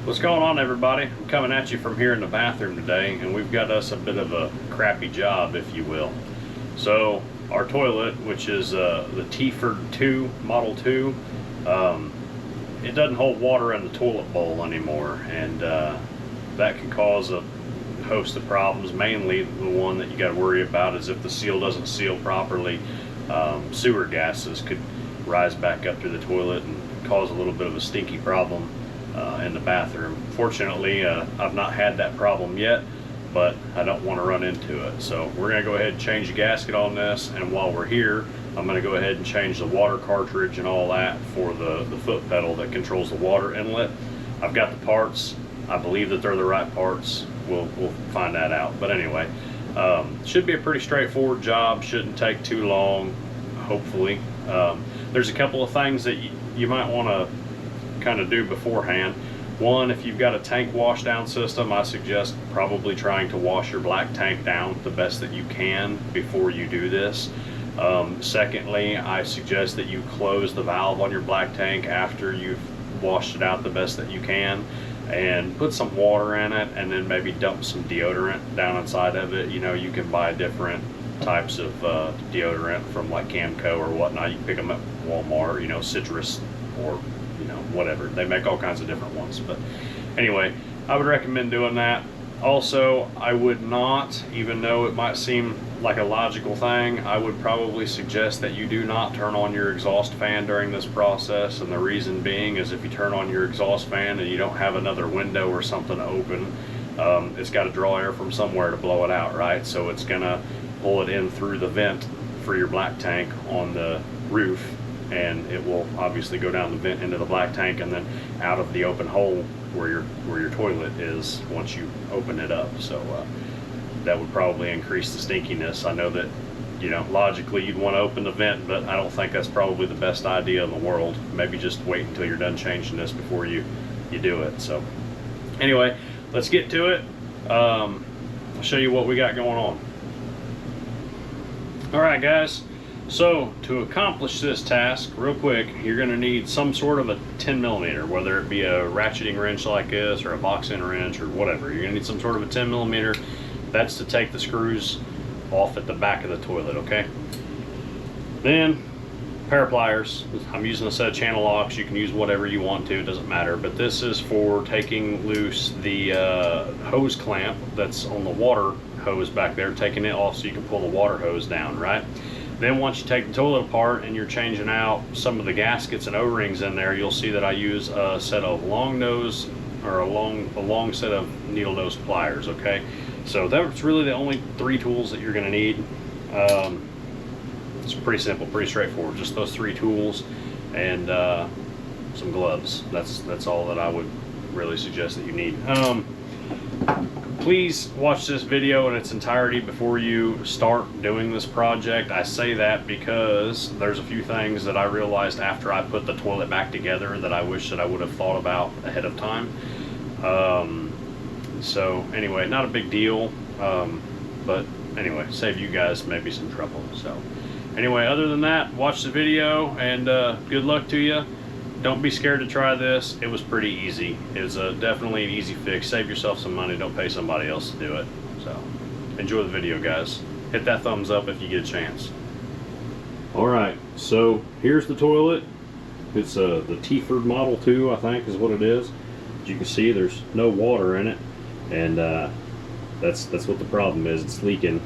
What's going on, everybody? I'm coming at you from here in the bathroom today, and we've got us a bit of a crappy job, if you will. So our toilet, which is the TFord 2 Model 2, it doesn't hold water in the toilet bowl anymore, and that can cause a host of problems. Mainly the one that you got to worry about is if the seal doesn't seal properly, sewer gases could rise back up to the toilet and cause a little bit of a stinky problem in the bathroom. Fortunately, I've not had that problem yet, but I don't want to run into it. So we're going to go ahead and change the gasket on this, and while we're here, I'm going to go ahead and change the water cartridge and all that for the foot pedal that controls the water inlet. I've got the parts. I believe that they're the right parts. We'll find that out. But anyway, should be a pretty straightforward job. Shouldn't take too long, hopefully. There's a couple of things that you might want to kind of do beforehand. One, if you've got a tank wash down system, I suggest probably trying to wash your black tank down the best that you can before you do this. Secondly, I suggest that you close the valve on your black tank after you've washed it out the best that you can, and put some water in it, and then maybe dump some deodorant down inside of it. You know, you can buy different types of deodorant from like Camco or whatnot. You can pick them up at Walmart, you know, citrus or whatever. They make all kinds of different ones. But anyway, I would recommend doing that. Also, I would not, even though it might seem like a logical thing, I would probably suggest that you do not turn on your exhaust fan during this process. And the reason being is if you turn on your exhaust fan and you don't have another window or something open, it's got to draw air from somewhere to blow it out, right? So it's gonna pull it in through the vent for your black tank on the roof, and it will obviously go down the vent into the black tank and then out of the open hole where your toilet is once you open it up. So that would probably increase the stinkiness. I know that, you know, logically you'd want to open the vent, but I don't think that's probably the best idea in the world. Maybe just wait until you're done changing this before you do it. So anyway, let's get to it. I'll show you what we got going on. All right, guys. So to accomplish this task real quick, you're going to need some sort of a 10 millimeter, whether it be a ratcheting wrench like this or a box end wrench or whatever. You're going to need some sort of a 10 millimeter. That's to take the screws off at the back of the toilet, okay? Then pair of pliers. I'm using a set of channel locks. You can use whatever you want to, it doesn't matter. But this is for taking loose the hose clamp that's on the water hose back there, taking it off so you can pull the water hose down, right? Then once you take the toilet apart and you're changing out some of the gaskets and O-rings in there, you'll see that I use a set of long nose, or a long set of needle nose pliers, okay? So that's really the only three tools that you're gonna need. It's pretty simple, pretty straightforward, just those three tools and some gloves. That's all that I would really suggest that you need. Please watch this video in its entirety before you start doing this project. I say that because there's a few things that I realized after I put the toilet back together that I wish that I would have thought about ahead of time. So anyway, not a big deal, but anyway, save you guys maybe some trouble. So anyway, other than that, watch the video, and good luck to you. Don't be scared to try this. It was pretty easy. It was definitely an easy fix. Save yourself some money. Don't pay somebody else to do it. So enjoy the video, guys. Hit that thumbs up if you get a chance. All right, so here's the toilet. It's the TFord Model 2, I think is what it is. As you can see, there's no water in it, and that's what the problem is. It's leaking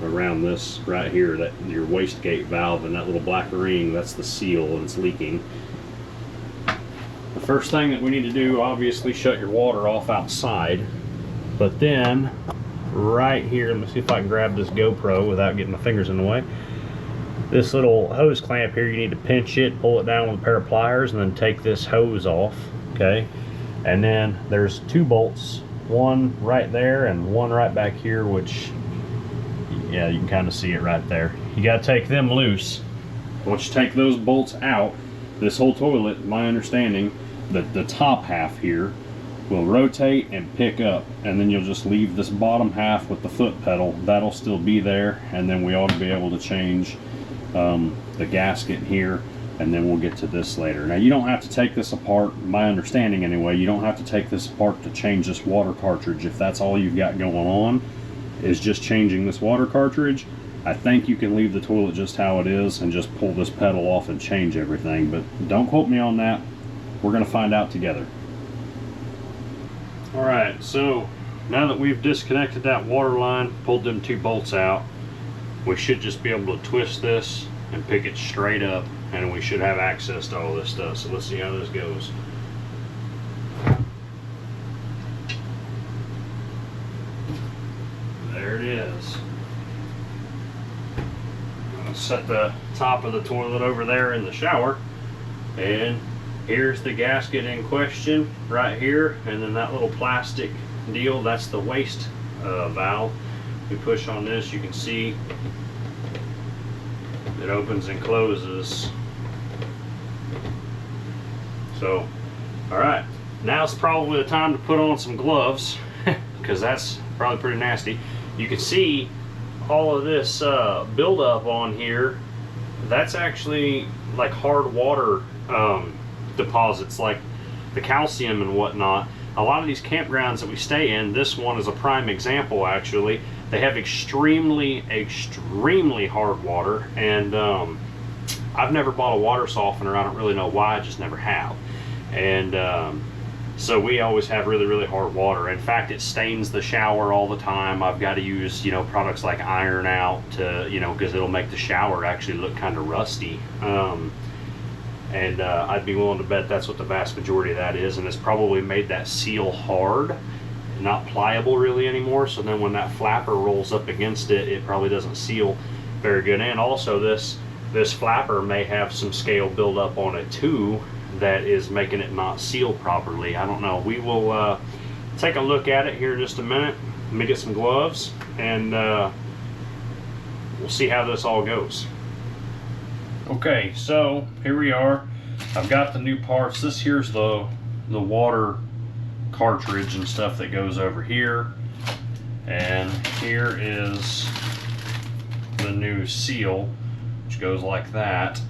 around this right here, that your wastegate valve and that little black ring, that's the seal, and it's leaking. The first thing that we need to do, obviously, shut your water off outside. But then right here, let me see if I can grab this GoPro without getting my fingers in the way. This little hose clamp here, you need to pinch it, pull it down with a pair of pliers, and then take this hose off, okay? And then there's two bolts, one right there and one right back here, which, yeah, you can kind of see it right there. You got to take them loose. Once you take those bolts out, this whole toilet, my understanding, that the top half here will rotate and pick up, and then you'll just leave this bottom half with the foot pedal. That'll still be there, and then we ought to be able to change the gasket here and then we'll get to this later. Now, you don't have to take this apart, my understanding anyway, you don't have to take this apart to change this water cartridge. If that's all you've got going on is just changing this water cartridge, I think you can leave the toilet just how it is and just pull this pedal off and change everything, but don't quote me on that. We're going to find out together. Alright, so now that we've disconnected that water line, pulled them 2 bolts out, we should just be able to twist this and pick it straight up, and we should have access to all this stuff. So let's see how this goes. There it is. Set the top of the toilet over there in the shower, and here's the gasket in question right here, and then that little plastic deal, that's the waste valve. We push on this, you can see it opens and closes. So alright, now's probably the time to put on some gloves because that's probably pretty nasty. You can see all of this buildup on here. That's actually like hard water deposits, like the calcium and whatnot. A lot of these campgrounds that we stay in, this one is a prime example actually. They have extremely hard water, and I've never bought a water softener. I don't really know why, I just never have. And so we always have really hard water. In fact, it stains the shower all the time. I've got to use, you know, products like Iron Out to, you know, because it'll make the shower actually look kind of rusty. I'd be willing to bet that's what the vast majority of that is, and it's probably made that seal hard, not pliable really anymore. So then when that flapper rolls up against it, it probably doesn't seal very good. And also this flapper may have some scale buildup on it too, that is making it not seal properly. I don't know. We will take a look at it here in just a minute. Let me get some gloves, and we'll see how this all goes. Okay, so here we are. I've got the new parts. This here's the water cartridge and stuff that goes over here, and here is the new seal, which goes like that.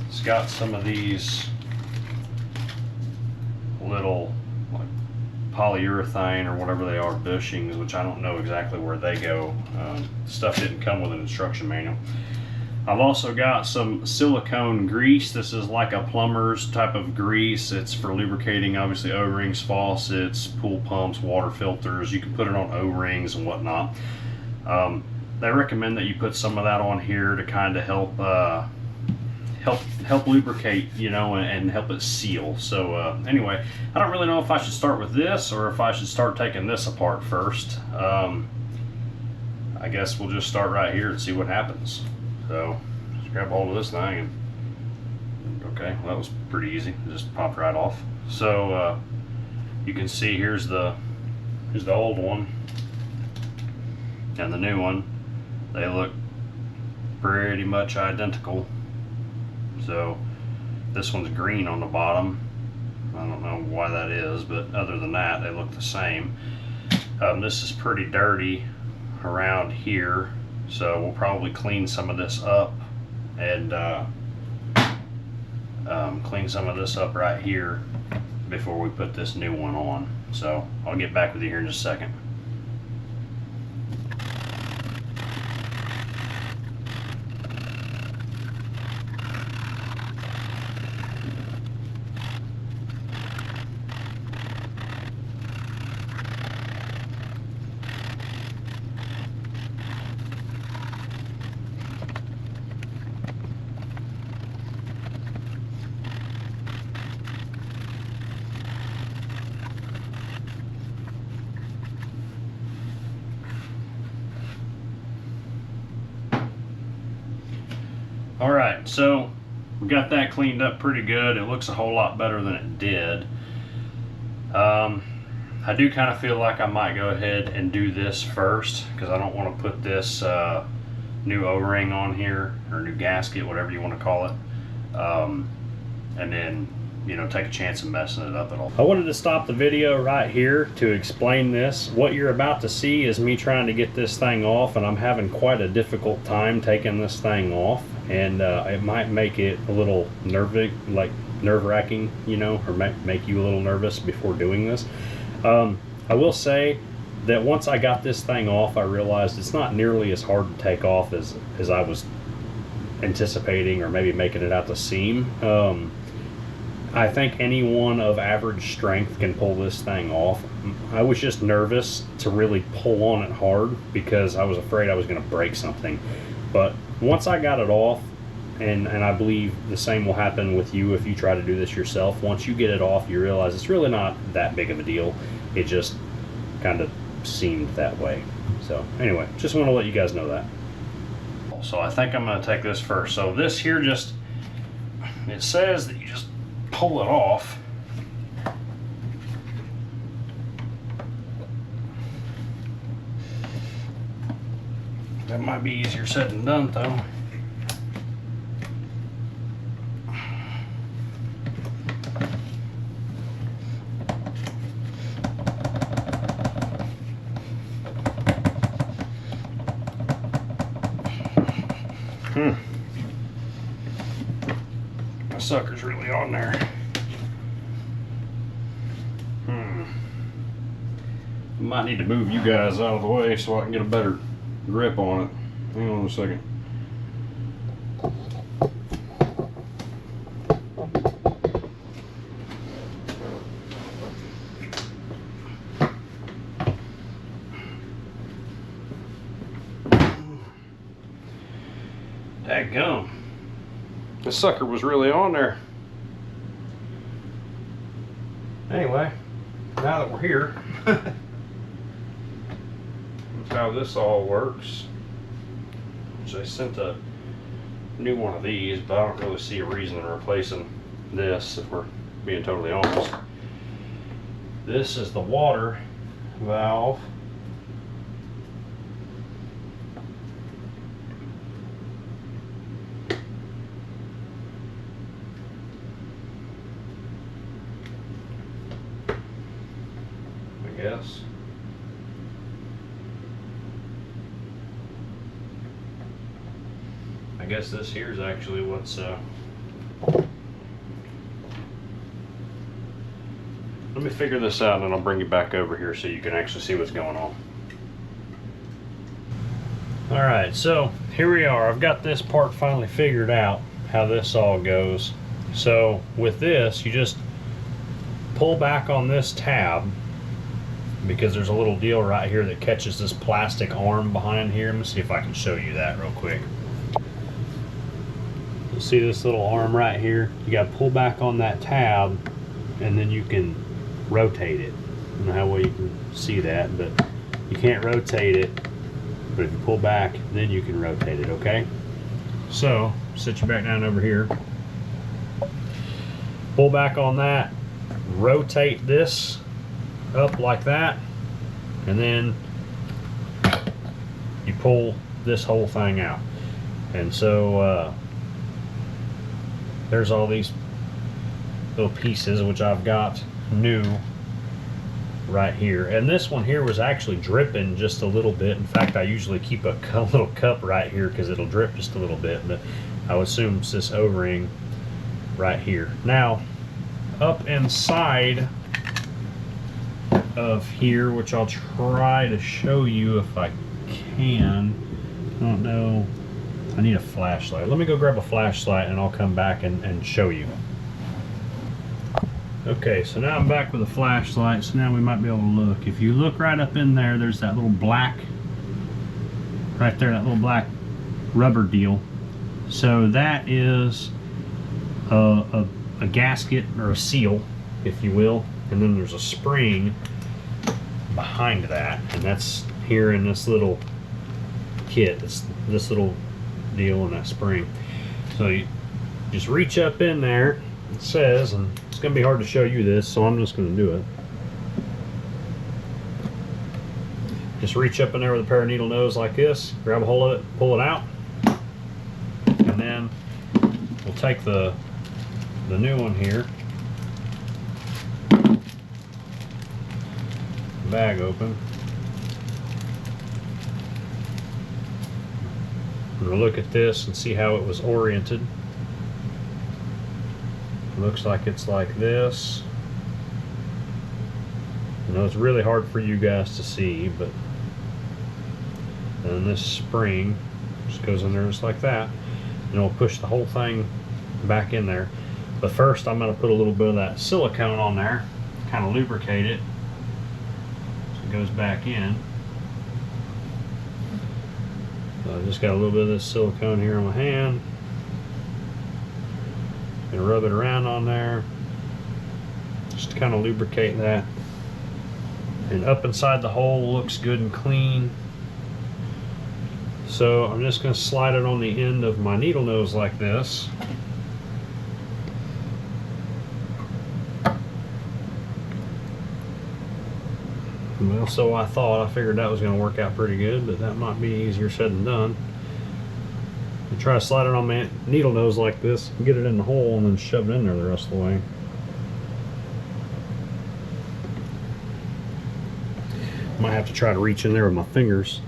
It's got some of these little like polyurethane or whatever they are bushings, which I don't know exactly where they go. Stuff didn't come with an instruction manual. I've also got some silicone grease. This is like a plumber's type of grease. It's for lubricating, obviously, O-rings, faucets, pool pumps, water filters. You can put it on O-rings and whatnot. They recommend that you put some of that on here to kind of help lubricate, you know, and help it seal. So anyway, I don't really know if I should start with this or if I should start taking this apart first. I guess we'll just start right here and see what happens. So just grab hold of this thing, and okay, well, that was pretty easy. It just popped right off. So you can see here's the old one and the new one. They look pretty much identical. So this one's green on the bottom. I don't know why that is, but other than that, they look the same. This is pretty dirty around here, so we'll probably clean some of this up and clean some of this up right here before we put this new one on. So I'll get back with you here in just a second. Alright, so we got that cleaned up pretty good. It looks a whole lot better than it did. I do kind of feel like I might go ahead and do this first, because I don't want to put this new O-ring on here, or new gasket, whatever you want to call it, and then take a chance of messing it up at all. I wanted to stop the video right here to explain this. What you're about to see is me trying to get this thing off, and I'm having quite a difficult time taking this thing off, and it might make it a little nerve-wracking, or make you a little nervous before doing this. I will say that once I got this thing off, I realized it's not nearly as hard to take off as I was anticipating, or maybe making it out to seem. I think anyone of average strength can pull this thing off. I was just nervous to really pull on it hard because I was afraid I was going to break something. But once I got it off, and I believe the same will happen with you if you try to do this yourself, once you get it off, you realize it's really not that big of a deal. It just kind of seemed that way. So anyway, just want to let you guys know that. So I think I'm going to take this first. So this here, just, it says that you just pull it off. That might be easier said than done though. My sucker's really on there. Might need to move you guys out of the way so I can get a better grip on it. Hang on a second. Dadgum. This sucker was really on there. Anyway, now that we're here, that's how this all works. So I sent a new one of these, but I don't really see a reason in replacing this, if we're being totally honest. This is the water valve. Yes. I guess this here is actually what's let me figure this out and I'll bring you back over here so you can actually see what's going on. Alright, so here we are. I've got this part finally figured out, how this all goes. So with this, you just pull back on this tab, because there's a little deal right here that catches this plastic arm behind here. Let me see if I can show you that real quick. You see this little arm right here? You got to pull back on that tab and then you can rotate it. I don't know how well you can see that, but you can't rotate it. But if you pull back, then you can rotate it, okay? So, sit you back down over here. Pull back on that, rotate this up like that, and then you pull this whole thing out. And so there's all these little pieces which I've got new right here, and this one here was actually dripping just a little bit. In fact, I usually keep a little cup right here because it'll drip just a little bit, but I would assume it's this O-ring right here. Now up inside of here, which I'll try to show you if I can. I don't know, I need a flashlight. Let me go grab a flashlight and I'll come back and show you. Okay, so now I'm back with a flashlight, so now we might be able to look. If you look right up in there, there's that little black, right there, that little black rubber deal. So that is a gasket, or a seal, if you will, and then there's a spring behind that, and that's here in this little kit, this little deal and that spring. So you just reach up in there, it says, and it's going to be hard to show you this, so I'm just going to do it. Just reach up in there with a pair of needle nose like this, grab a hold of it, pull it out, and then we'll take the new one here, bag open. I'm going to look at this and see how it was oriented. Looks like it's like this. I know it's really hard for you guys to see, but then this spring just goes in there just like that, and it'll push the whole thing back in there. But first I'm going to put a little bit of that silicone on there, kind of lubricate it so it goes back in. So I just got a little bit of this silicone here on my hand. Gonna rub it around on there just to kind of lubricate that. And up inside the hole looks good and clean. So I'm just going to slide it on the end of my needle nose like this. Well, so I thought. I figured that was going to work out pretty good, but that might be easier said than done. You try to slide it on my needle nose like this, get it in the hole, and then shove it in there the rest of the way. Might have to try to reach in there with my fingers.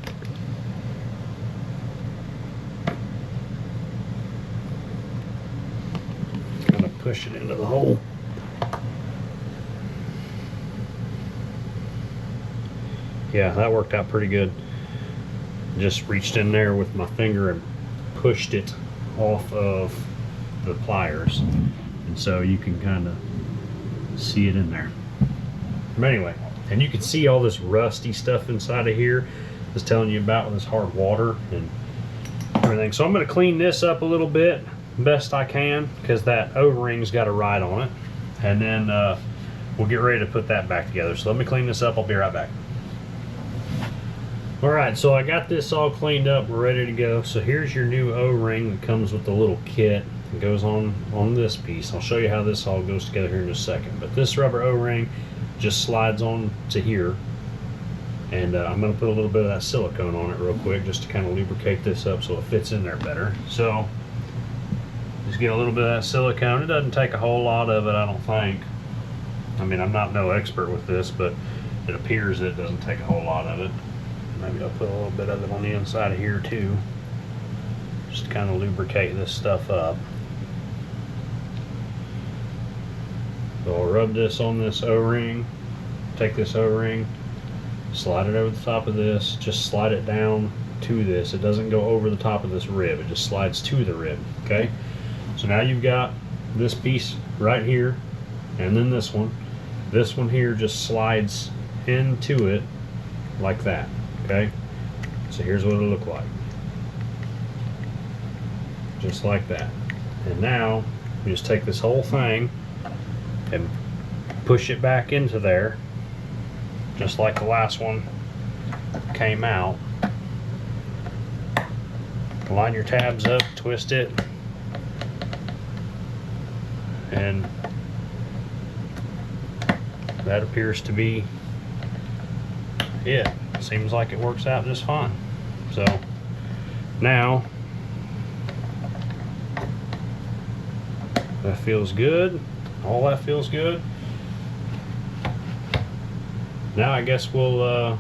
Kind of push it into the hole. Yeah, that worked out pretty good. Just reached in there with my finger and pushed it off of the pliers, and so you can kind of see it in there. But anyway, and you can see all this rusty stuff inside of here. I was telling you about with this hard water and everything. So I'm going to clean this up a little bit best I can, because that O-ring's got a ride on it, and then we'll get ready to put that back together. So let me clean this up. I'll be right back. Alright, so I got this all cleaned up, we're ready to go. So here's your new O-ring that comes with the little kit. It goes on this piece. I'll show you how this all goes together here in just a second. But this rubber O-ring just slides on to here. And I'm going to put a little bit of that silicone on it real quick just to kind of lubricate this up so it fits in there better. So just get a little bit of that silicone. It doesn't take a whole lot of it, I don't think. I mean, I'm not no expert with this, but it appears it doesn't take a whole lot of it. Maybe I'll put a little bit of it on the inside of here too, just to kind of lubricate this stuff up. So I'll rub this on this O-ring, take this O-ring, slide it over the top of this, just slide it down to this. It doesn't go over the top of this rib, it just slides to the rib, okay? So now you've got this piece right here, and then this one. This one here just slides into it like that. Okay, so here's what it'll look like, just like that. And now you just take this whole thing and push it back into there, just like the last one came out. Line your tabs up, twist it, and that appears to be it. Seems like it works out just fine. So now that feels good. All that feels good. Now I guess we'll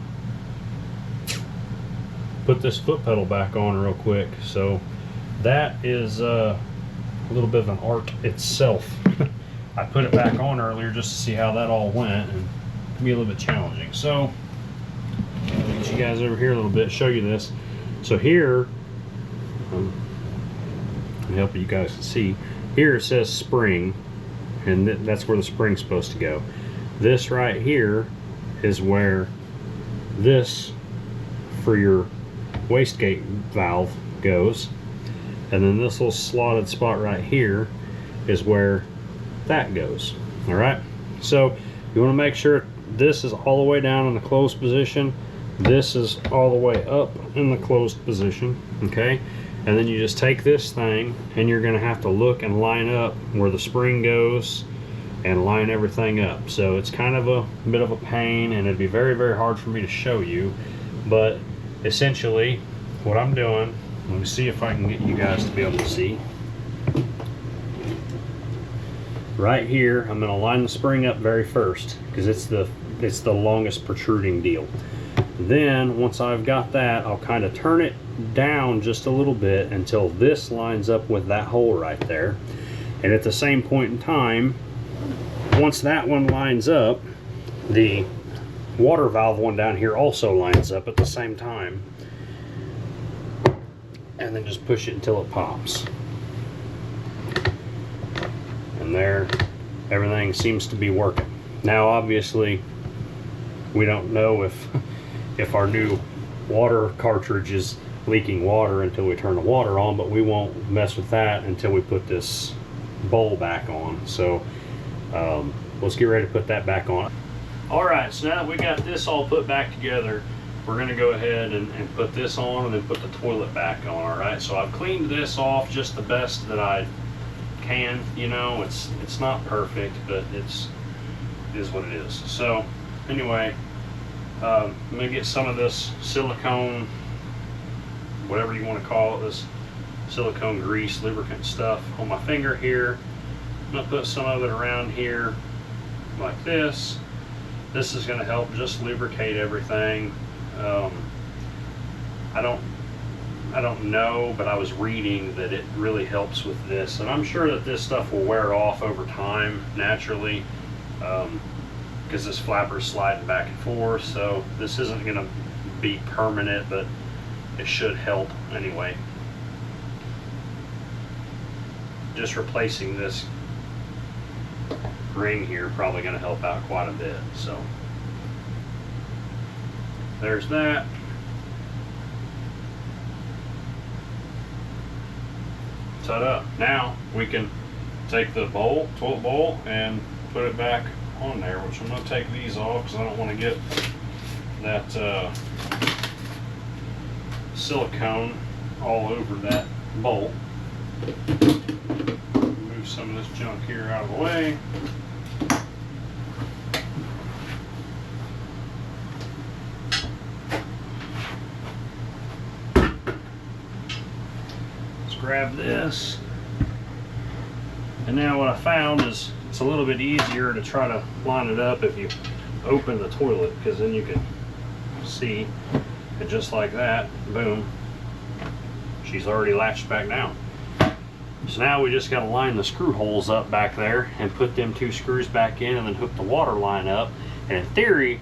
put this foot pedal back on real quick. So that is a little bit of an art itself. I put it back on earlier just to see how that all went, and it can be a little bit challenging. So I'll get you guys over here a little bit, show you this. So here, let me help you guys to see. Here it says spring, and that's where the spring's supposed to go. This right here is where this for your wastegate valve goes, and then this little slotted spot right here is where that goes. All right, so you want to make sure this is all the way down in the closed position. This is all the way up in the closed position, okay? And then you just take this thing and you're gonna have to look and line up where the spring goes and line everything up. So it's kind of a bit of a pain, and it'd be very, very hard for me to show you, but essentially what I'm doing, let me see if I can get you guys to be able to see. Right here, I'm gonna line the spring up very first, because it's the it's the longest protruding deal. Then once I've got that, I'll kind of turn it down just a little bit until this lines up with that hole right there. And at the same point in time, once that one lines up, the water valve one down here also lines up at the same time. And then just push it until it pops. And there, everything seems to be working. Now obviously, we don't know if our new water cartridge is leaking water until we turn the water on, but we won't mess with that until we put this bowl back on. So let's get ready to put that back on. Alright, so now that we got this all put back together, we're going to go ahead and put this on and then put the toilet back on. Alright, so I've cleaned this off just the best that I can. You know, it's not perfect, but it is what it is. So anyway, I'm going to get some of this silicone, whatever you want to call it, this silicone grease, lubricant stuff on my finger here. I'm going to put some of it around here like this. This is going to help just lubricate everything. I don't know, but I was reading that it really helps with this, and I'm sure that this stuff will wear off over time naturally, because this flapper's sliding back and forth, so this isn't going to be permanent, but it should help anyway. Just replacing this ring here probably going to help out quite a bit. So there's that. Ta-da. Now we can take the bowl, toilet bowl, and put it back on there, which I'm going to take these off because I don't want to get that silicone all over that bowl. Move some of this junk here out of the way. Let's grab this. And now what I found is it's a little bit easier to try to line it up if you open the toilet, because then you can see it just like that. Boom. She's already latched back down. So now we just got to line the screw holes up back there and put them 2 screws back in and then hook the water line up. And in theory,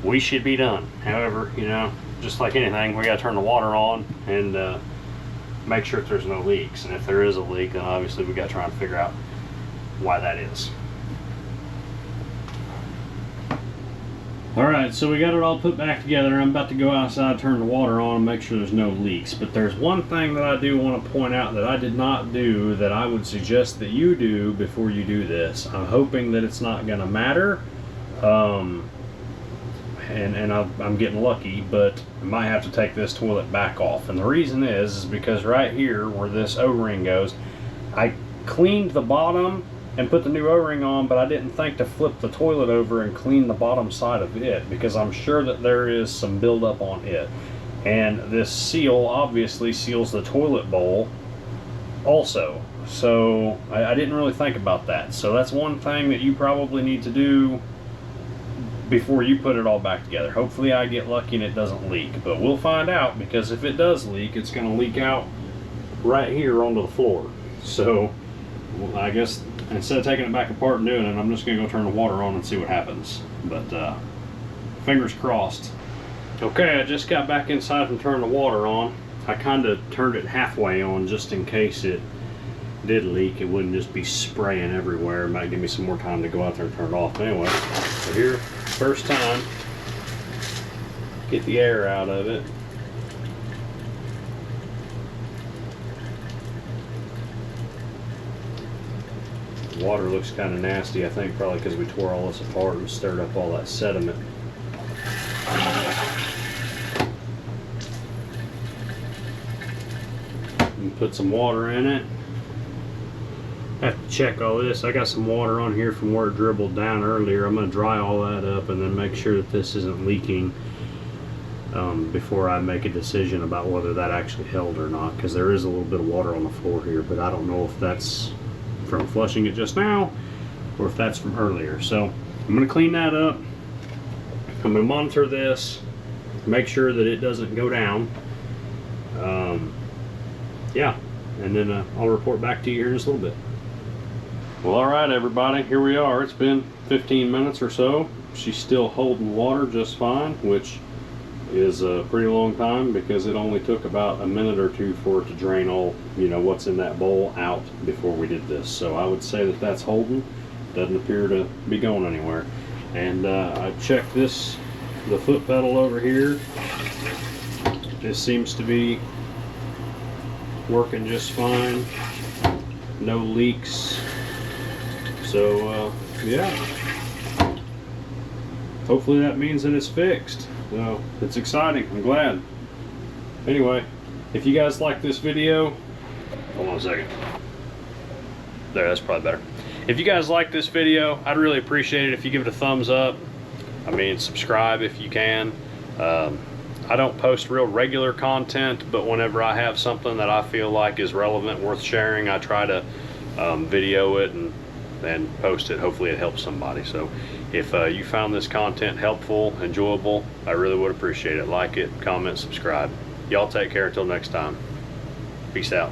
we should be done. However, you know, just like anything, we got to turn the water on and make sure that there's no leaks. And if there is a leak, then obviously we got to try and figure out why that is. Alright, so we got it all put back together. I'm about to go outside, turn the water on, and make sure there's no leaks. But there's one thing that I do want to point out that I did not do that I would suggest that you do before you do this. I'm hoping that it's not going to matter. I'm getting lucky, but I might have to take this toilet back off. And the reason is because right here where this O-ring goes, I cleaned the bottom and put the new O-ring on, but I didn't think to flip the toilet over and clean the bottom side of it, because I'm sure that there is some buildup on it. And this seal obviously seals the toilet bowl also. So I didn't really think about that. So that's one thing that you probably need to do before you put it all back together. Hopefully I get lucky and it doesn't leak, but we'll find out, because if it does leak, it's going to leak out right here onto the floor. So I guess instead of taking it back apart and doing it, I'm just going to go turn the water on and see what happens. But fingers crossed. Okay, I just got back inside and turned the water on. I kind of turned it halfway on just in case it did leak. It wouldn't just be spraying everywhere. It might give me some more time to go out there and turn it off. But anyway, so here, first time, get the air out of it. The water looks kind of nasty, I think probably because we tore all this apart and stirred up all that sediment. And put some water in it. I have to check all this. I got some water on here from where it dribbled down earlier. I'm going to dry all that up and then make sure that this isn't leaking before I make a decision about whether that actually held or not, because there is a little bit of water on the floor here, but I don't know if that's from flushing it just now or if that's from earlier. So I'm going to clean that up I'm going to monitor this, make sure that it doesn't go down. Yeah, and then I'll report back to you here in just a little bit. Well, all right, everybody, here we are. It's been 15 minutes or so. She's still holding water just fine, which is a pretty long time because it only took about a minute or two for it to drain all, what's in that bowl out before we did this. So I would say that that's holding. Doesn't appear to be going anywhere. And I checked the foot pedal over here. This seems to be working just fine. No leaks. So yeah, hopefully that means that it's fixed. So it's exciting. I'm glad. Anyway, if you guys like this video, hold on a second. There, that's probably better. If you guys like this video, I'd really appreciate it if you give it a thumbs up. I mean, subscribe if you can. I don't post real regular content, but whenever I have something that I feel like is relevant, worth sharing, I try to video it and post it. Hopefully it helps somebody. So if you found this content helpful, enjoyable, I really would appreciate it. Like it, comment, subscribe. Y'all take care until next time. Peace out.